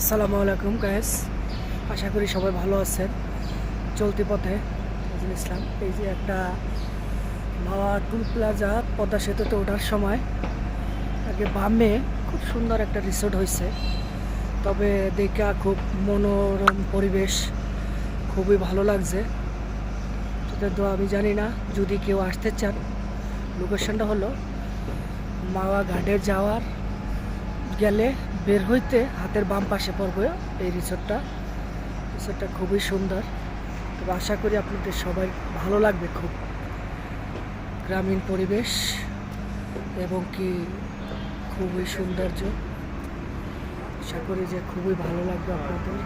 আসসালামু আলাইকুম গাইস, আশা করি সবাই ভালো আছেন। চলতি পথে নজরুল ইসলাম। এই যে একটা মাওয়া টুল প্লাজা পদ্মা সেতুতে ওঠার সময় আগে বামে খুব সুন্দর একটা রিসোর্ট হয়েছে, তবে দেখা খুব মনোরম পরিবেশ, খুবই ভালো লাগছে। তো আমি জানি না, যদি কেউ আসতে চান, লোকেশনটা হলো মাওয়া ঘাটে যাওয়ার গেলে বের হইতে হাতের বাম পাশে পড়বে এই রিসোর্টটা খুবই সুন্দর। তবে আশা করি আপনাদের সবাই ভালো লাগবে। খুব গ্রামীণ পরিবেশ এবং কি খুবই সৌন্দর্য। আশা করি যে খুবই ভালো লাগবে আপনাদের,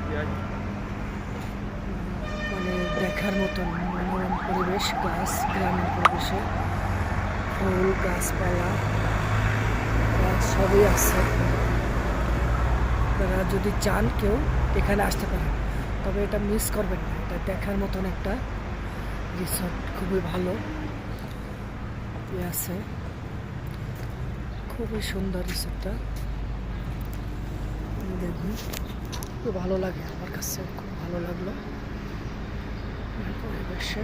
মানে দেখার মতন মনোরম পরিবেশ, গাছ, গ্রামীণ পরিবেশে ফুল গাছপালা সবই আছে। আপনারা যদি চান কেউ এখানে আসতে পারেন, তবে এটা মিস করবেন না। এটা দেখার মতন একটা রিসোর্ট, খুবই ভালো আছে, খুবই সুন্দর রিসোর্টটা। দেখুন, খুব ভালো লাগে, আমার কাছে খুব ভালো লাগলো পরিবেশে।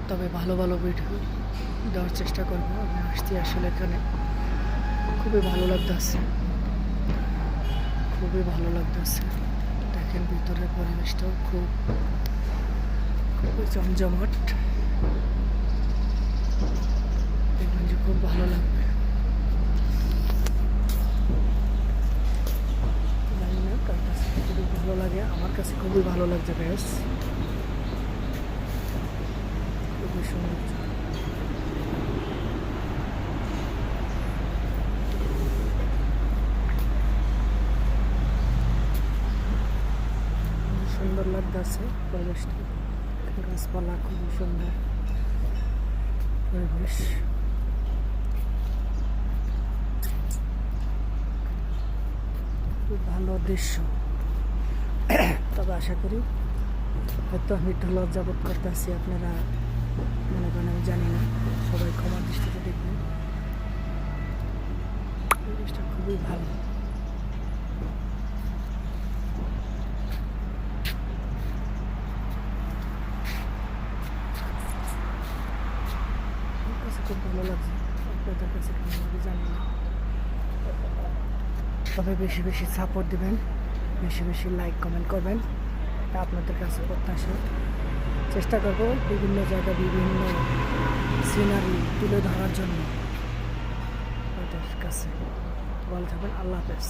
তবে ভালো ভালো ভিডিও দেওয়ার চেষ্টা করবো। আমি আসছি আসলে এখানে, খুবই ভালো লাগতেছে, খুবই ভালো লাগতেছে। দেখেন ভিতরের পরিবেশটাও খুবই জমজমাট। দেখবেন যে খুব ভালো লাগবে। জানি না কার কাছে খুবই ভালো লাগে, আমার কাছে খুবই ভালো লাগছে। বেশ খুবই সুন্দর, সুন্দর লাগতেছে পরিবেশটা। গাছপালা খুবই সুন্দর পরিবেশ, খুব ভালো দৃশ্য। তবে আশা করি হয়তো আমি একটু লজ্জাবোধ করতেছি, আপনারা মনে করেন আমি জানি না, সবাই ক্ষমার দৃষ্টিতে দেখবেন। পরিবেশটা খুবই ভালো। আমার কাছে খুব ভালো লাগছে, আপনাদের কাছে কেমন লাগে জানি না। তবে বেশি বেশি সাপোর্ট দেবেন, বেশি বেশি লাইক কমেন্ট করবেন, এটা আপনাদের কাছে প্রত্যাশা। চেষ্টা করবো বিভিন্ন জায়গায় বিভিন্ন সিনারি তুলে ধরার জন্য আপনাদের কাছে। ভালো থাকবেন, আল্লাহ হাফেজ।